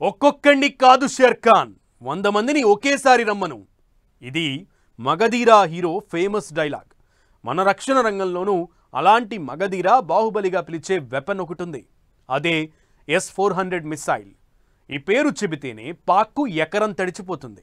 ఒక్కొక్కడిని కాదు షేర్ ఖాన్ 100 మందిని ఒకేసారి రమ్మను. ఇది మగధీరా హీరో ఫేమస్ డైలాగ్. మన రక్షణ రంగంలోనూ అలాంటి మగధీరా బాహుబలిగా పిలిచే వెపన్ ఒకటి ఉంది. అదే S-400 మిసైల్. ఈ పేరు చెబితేనే పాక్కు ఎకరం తడిచిపోతుంది.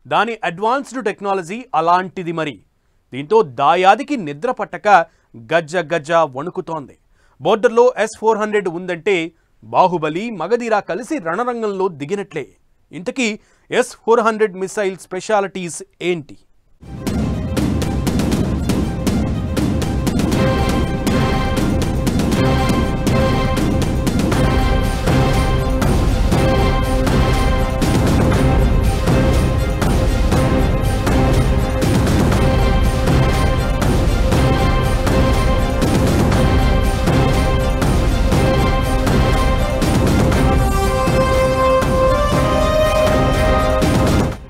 దాని అడ్వాన్స్డ్ టెక్నాలజీ అలాంటిది. మరి దీంతో దాయాదికి నిద్ర పట్టక గజ్జ గజ్జ వణుకుతోంది. బోర్డర్లో S-400 ఉందంటే బాహుబలి మగధీరా కలిసి రణరంగంలో దిగినట్లే. ఇంతకీ S-400 మిసైల్ స్పెషాలిటీస్ ఏంటి?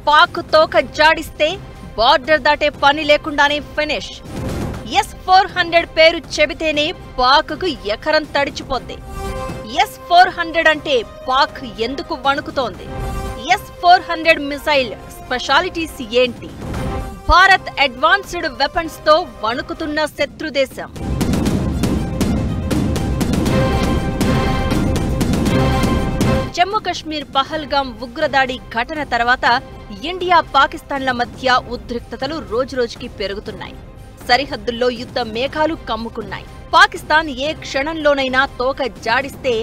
పాక్ తోక జాడిస్తే బార్డర్ దాటే పని లేకుండానే ఫినిష్. S-400 పేరు చెబితేనే పాక్కు ఎకరం తడిచిపోద్ది. S-400 అంటే పాక్ ఎందుకు వణుకుతోంది? S-400 మిసైల్ స్పెషాలిటీస్ ఏంటి? భారత్ అడ్వాన్స్డ్ వెపన్స్ తో వణుకుతున్న శత్రుదేశం. జమ్మూ కశ్మీర్ పహల్గాం ఉగ్రదాడి ఘటన తర్వాత ఇండియా పాకిస్తాన్ల మధ్య ఉద్రిక్తతలు రోజురోజుకి పెరుగుతున్నాయి. సరిహద్దుల్లో యుద్ధ మేఘాలు కమ్ముకున్నాయి. పాకిస్తాన్ ఏ క్షణంలోనైనా తోక జాడిస్తే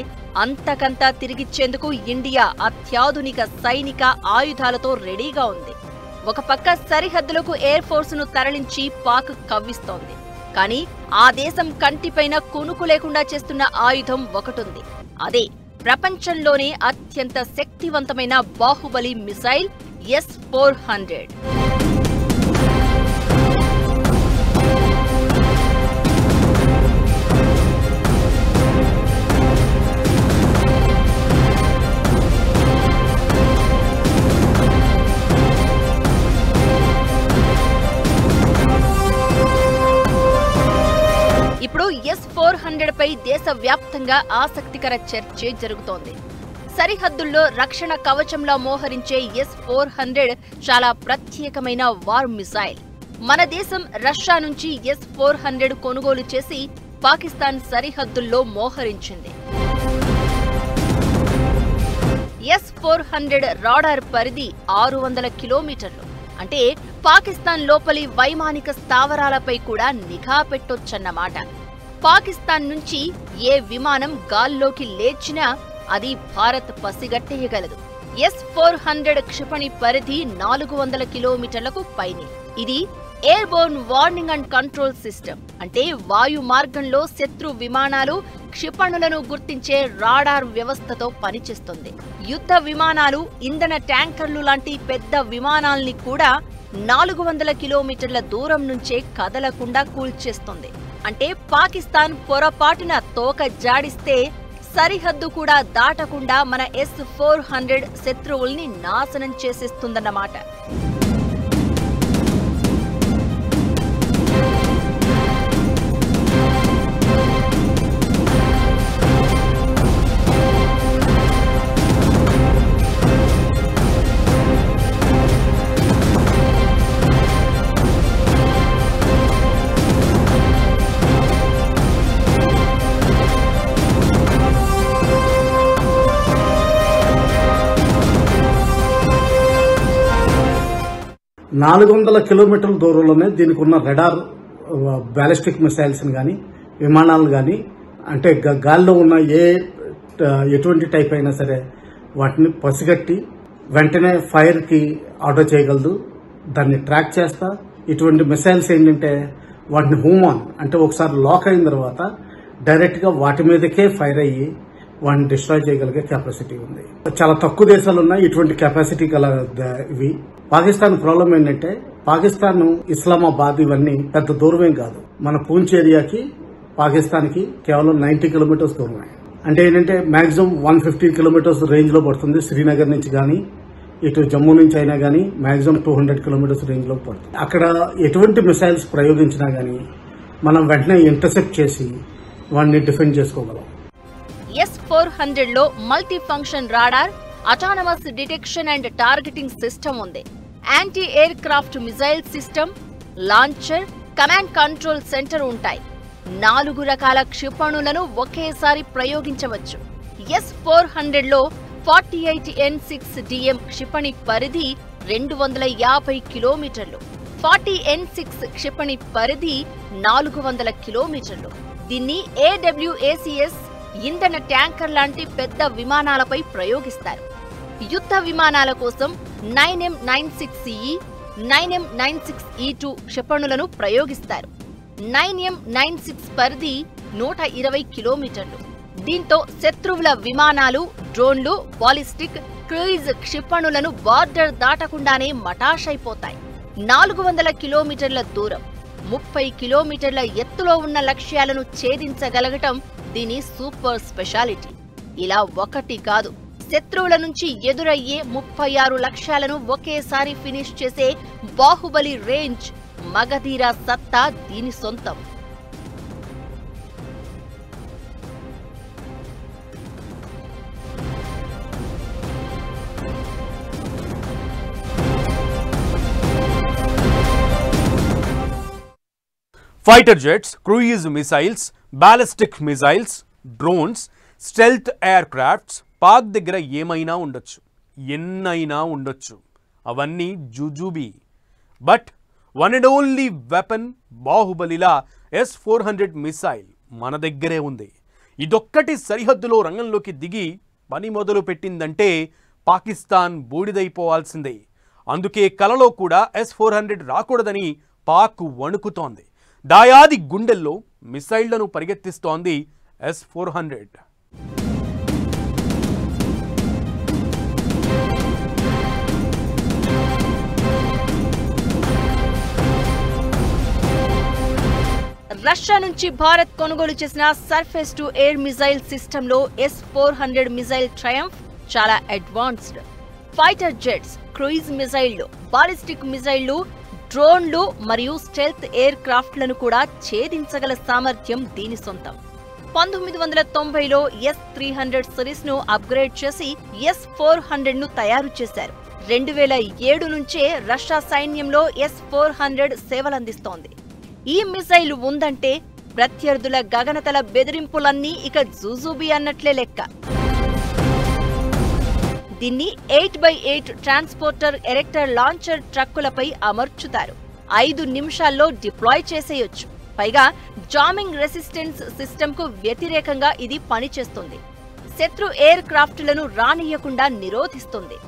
అంతకంతా తిరిగిచ్చేందుకు ఇండియా అత్యాధునిక సైనిక ఆయుధాలతో రెడీగా ఉంది. ఒక పక్క సరిహద్దులకు ఎయిర్ ఫోర్స్ ను తరలించి పాక్ కవ్విస్తోంది. కానీ ఆ దేశం కంటిపైన కునుకు లేకుండా చేస్తున్న ఆయుధం ఒకటుంది. అదే ప్రపంచంలోనే అత్యంత శక్తివంతమైన బాహుబలి మిసైల్ S-400. ఇప్పుడు S-400 పై దేశవ్యాప్తంగా ఆసక్తికర చర్చ జరుగుతోంది. సరిహద్దుల్లో రక్షణ కవచంలా మోహరించే S-400 చాలా ప్రత్యేకమైన వార్ మిసైల్. మన దేశం రష్యా నుంచి S-400 కొనుగోలు చేసి పాకిస్తాన్ సరిహద్దుల్లో మోహరించింది. S-400 రాడార్ పరిధి 600 కిలోమీటర్లు. అంటే పాకిస్తాన్ లోపలి వైమానిక స్థావరాలపై కూడా నిఘా పెట్టొచ్చన్నమాట. పాకిస్తాన్ నుంచి ఏ విమానం గాల్లోకి లేచినా అది భారత్ పసిగట్టేయగలదు. S-400 క్షిపణి పరిధి 400 కిలోమీటర్లకు పైనే. ఇది airborne warning and control system. అంటే వాయు మార్గంలో శత్రు విమానాలు క్షిపణులను గుర్తించే రాడార్ వ్యవస్థతో పనిచేస్తుంది. యుద్ధ విమానాలు, ఇంధన ట్యాంకర్లు లాంటి పెద్ద విమానాల్ని కూడా 400 కిలోమీటర్ల దూరం నుంచే కదలకుండా కూల్చేస్తుంది. అంటే పాకిస్తాన్ పొరపాటున తోక జాడిస్తే సరిహద్దు కూడా దాటకుండా మన S-400 శత్రువుల్ని నాశనం చేసేస్తుందన్నమాట. నాలుగు 400 కిలోమీటర్ల దూరంలోనే దీనికి ఉన్న రెడార్ బ్యాలిస్టిక్ మిసైల్స్ కానీ విమానాలు కానీ అంటే గాల్లో ఉన్న ఎటువంటి టైప్ అయినా సరే వాటిని పసిగట్టి వెంటనే ఫైర్కి ఆర్డర్ చేయగలదు. దాన్ని ట్రాక్ చేస్తా ఇటువంటి మిసైల్స్ ఏంటంటే వాటిని హూమాన్ అంటే ఒకసారి లాక్ అయిన తర్వాత డైరెక్ట్గా వాటి మీదకే ఫైర్ అయ్యి వాటిని డిస్ట్రాయ్ చేయగలిగే కెపాసిటీ ఉంది. చాలా తక్కువ దేశాలు ఉన్నాయి ఇటువంటి కెపాసిటీ గల ఇవి. పాకిస్తాన్ ప్రాబ్లం ఏంటంటే పాకిస్తాన్ ఇస్లామాబాద్ ఇవన్నీ పెద్ద దూరమేం కాదు. మన పూంచ్ ఏరియాకి పాకిస్తాన్ కి కేవలం 90 కిలోమీటర్స్ దూరమే. అంటే ఏంటంటే మాక్సిమం 150 కిలోమీటర్స్ రేంజ్ లో పడుతుంది. శ్రీనగర్ నుంచి కానీ ఇటు జమ్మూ నుంచి అయినా కానీ మాక్సిమం 200 కిలోమీటర్స్ రేంజ్ లో పడుతుంది. అక్కడ ఎటువంటి మిసైల్స్ ప్రయోగించినా గానీ మనం వెంటనే ఇంటర్సెప్ట్ చేసి వాడిని డిఫెండ్ చేసుకోగలం. S-400లో multi function radar, autonomous detection and targeting system ఉంది, anti aircraft missile system, launcher, command control centre ఉంటాయి. 4 రకాల క్షిపణులను ఒకేసారి ప్రయోగించవచ్చు. S-400లో 48N6DM క్షిపణి పరిధి 250 కిలోమీటర్లు, 40N6 క్షిపణి పరిధి 400 కిలోమీటర్లు. దీన్ని AWACS ఇంధన ట్యాంకర్ లాంటి పెద్ద విమానాలపై ప్రయోగిస్తారు. యుద్ధ విమానాల కోసం 9M96E, 9M96E2 క్షిపణులను ప్రయోగిస్తారు. 9M96 పరిధి 120 కిలోమీటర్లు. దీంతో శత్రువుల విమానాలు, డ్రోన్లు, బాలిస్టిక్, క్రూయిజ్ క్షిపణులను బార్డర్ దాటకుండానే మటాషైపోతాయి. 400 కిలోమీటర్ల దూరం, 30 కిలోమీటర్ల ఎత్తులో ఉన్న లక్ష్యాలను ఛేదించగలగటం దీని సూపర్ స్పెషాలిటీ. ఇలా ఒకటి కాదు, శత్రువుల నుంచి ఎదురయ్యే 36 లక్ష్యాలను ఒకేసారి ఫినిష్ చేసే బాహుబలి రేంజ్, మగధీరా సత్తా దీని సొంతం. Fighter jets, cruise missiles, ballistic missiles, drones, stealth aircrafts Pak దగ్గర ఏమైనా ఉండొచ్చు, ఎన్నైనా ఉండొచ్చు. అవన్నీ జుజుబీ. But one and only weapon బాహుబలిలా S-400 మిసైల్ మన దగ్గరే ఉంది. ఇదొక్కటి సరిహద్దులో రంగంలోకి దిగి పని మొదలు పెట్టిందంటే పాకిస్తాన్ బూడిదైపోవాల్సిందే. అందుకే కలలో కూడా S-400 రాకూడదని పాక్ వణుకుతోంది. దాయాది గుండెల్లో మిసైళ్లను పరిగెత్తిస్తోంది S-400. రష్యా నుంచి భారత్ కొనుగోలు చేసిన సర్ఫేస్ టు ఎయిర్ మిజైల్ సిస్టంలో S-400 మిజైల్ ట్రయంఫ్ చాలా అడ్వాన్స్డ్. ఫైటర్ జెట్స్, క్రూయిజ్ మిజైళ్లు, బాలిస్టిక్ మిజైళ్లు, డ్రోన్లు మరియు స్టెల్త్ ఎయిర్ క్రాఫ్ట్లను కూడా ఛేదించగల సామర్థ్యం దీని సొంతం. 1990లో S-300 సిరీస్ ను అప్గ్రేడ్ చేసి S-400 ను తయారు చేశారు. 2007 నుంచే రష్యా సైన్యంలో S-400 సేవలందిస్తోంది. ఈ మిసైల్ ఉందంటే ప్రత్యర్థుల గగనతల బెదిరింపులన్నీ ఇక జూజూబీ అన్నట్లే లెక్క. దీన్ని 8x8 ట్రాన్స్పోర్టర్ ఎరెక్టర్ లాంచర్ ట్రక్కులపై అమర్చుతారు. 5 నిమిషాల్లో డిప్లాయ్ చేసేయొచ్చు. పైగా జామింగ్ రెసిస్టెన్స్ సిస్టమ్కు వ్యతిరేకంగా ఇది పనిచేస్తుంది. శత్రు ఎయిర్ క్రాఫ్ట్లను రానియకుండా నిరోధిస్తుంది.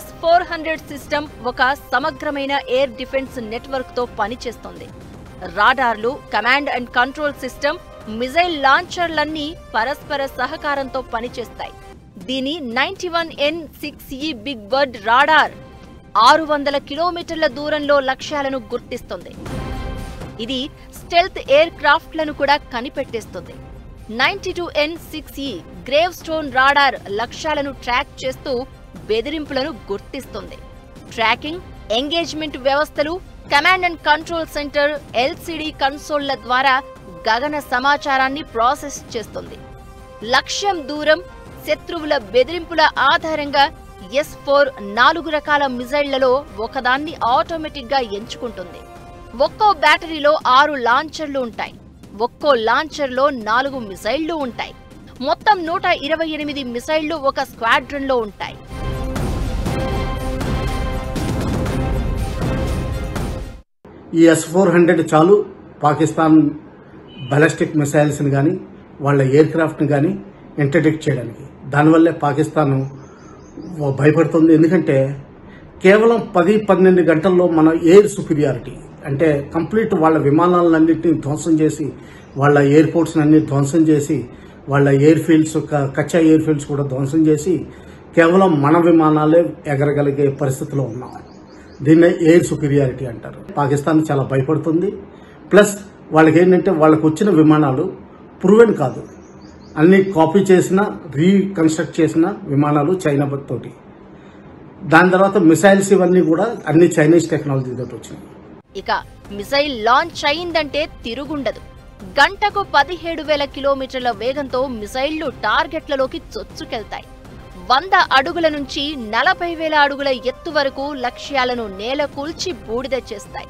S-400 సిస్టమ్ ఒక సమగ్రమైన ఎయిర్ డిఫెన్స్ నెట్వర్క్తో పనిచేస్తుంది. రాడార్లు, command and control system, missile లాంచర్లన్నీ పరస్పర సహకారంతో పనిచేస్తాయి. దీని 91N6E బిగ్ బర్డ్ రాడార్ 600 కిలోమీటర్ల దూరంలో లక్ష్యాలను గుర్తిస్తుంది. ఇది స్టెల్త్ ఎయిర్ క్రాఫ్ట్లను కూడా కనిపెట్టేస్తుంది. 92N6E గ్రేవ్ స్టోన్ రాడార్ లక్ష్యాలను ట్రాక్ చేస్తూ బెదిరింపులను గుర్తిస్తుంది. ట్రాకింగ్, ఎంగేజ్మెంట్ వ్యవస్థలు, command and control centre, LCD కన్సోళ్ల ద్వారా గగన సమాచారాన్ని ప్రాసెస్ చేస్తుంది. లక్ష్యం దూరం, శత్రువుల బెదిరింపుల ఆధారంగా S-4 4 రకాల మిజైళ్లలో ఒకదాన్ని ఆటోమేటిక్గా ఎంచుకుంటుంది. ఒక్కో బ్యాటరీలో 6 లాంచర్లు ఉంటాయి. ఒక్కో లాంచర్లో 4 మిసైళ్లు ఉంటాయి. మొత్తం 128 మిసైళ్లు ఒక స్క్వాడ్రన్లో ఉంటాయి. ఈ S-400 చాలు పాకిస్తాన్ బాలిస్టిక్ మిసైల్స్ని కానీ వాళ్ళ ఎయిర్ క్రాఫ్ట్ని కానీ ఇంటర్డిక్ట్ చేయడానికి. దానివల్లే పాకిస్తాన్ భయపడుతుంది. ఎందుకంటే కేవలం 10-12 గంటల్లో మన ఎయిర్ సుపీరియారిటీ అంటే కంప్లీట్ వాళ్ళ విమానాలన్నింటినీ ధ్వంసం చేసి, వాళ్ళ ఎయిర్పోర్ట్స్ అన్ని ధ్వంసం చేసి, వాళ్ళ ఎయిర్ ఫీల్డ్స్, కచ్చా ఎయిర్ ఫీల్డ్స్ కూడా ధ్వంసం చేసి కేవలం మన విమానాలే ఎగరగలిగే పరిస్థితిలో ఉన్నాం. దీన్నే ఎయిర్ సుపీరియారిటీ అంటారు. పాకిస్తాన్ చాలా భయపడుతుంది. ప్లస్ వాళ్ళకి ఏంటంటే వాళ్ళకు వచ్చిన విమానాలు ప్రూవెన్ కాదు, అన్ని కాపీ చేసిన, రీకన్స్ట్రక్ట్ చేసిన విమానాలు చైనా తోటి. దాని తర్వాత మిసైల్స్ ఇవన్నీ కూడా అన్ని చైనీస్ టెక్నాలజీ తోటి వచ్చినాయి. ఇక మిసైల్ లాంచ్ అయిందంటే తిరుగుండదు. గంటకు 17,000 కిలోమీటర్ల వేగంతో మిసైళ్లు టార్గెట్లలోకి చొచ్చుకెళ్తాయి. 100 అడుగుల నుంచి 40,000 అడుగుల ఎత్తు వరకు లక్ష్యాలను నేలకూల్చి బూడిద చేస్తాయి.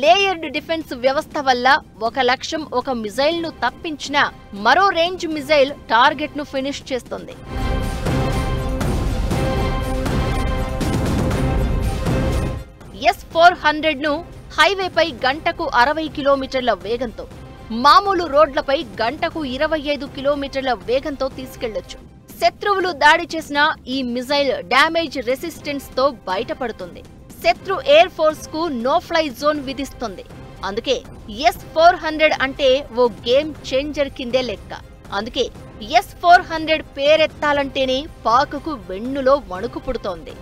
లేయర్డ్ డిఫెన్స్ వ్యవస్థ వల్ల ఒక లక్ష్యం ఒక మిజైల్ ను తప్పించినా మరో రేంజ్ మిజైల్ టార్గెట్ ను ఫినిష్ చేస్తుంది. S-400 ను హైవేపై గంటకు 60 కిలోమీటర్ల వేగంతో, మామూలు రోడ్లపై గంటకు 25 కిలోమీటర్ల వేగంతో తీసుకెళ్లొచ్చు. శత్రువులు దాడి చేసిన ఈ మిజైల్ డ్యామేజ్ రెసిస్టెన్స్ తో బయటపడుతుంది. శత్రు ఎయిర్ ఫోర్స్ కు నో ఫ్లై జోన్ విధిస్తుంది. అందుకే S-400 అంటే ఓ గేమ్ చేంజర్ కిందే లెక్క. అందుకే S-400 పేరెత్తాలంటేనే పాక్కు వెన్నులో వణుకు పుడుతోంది.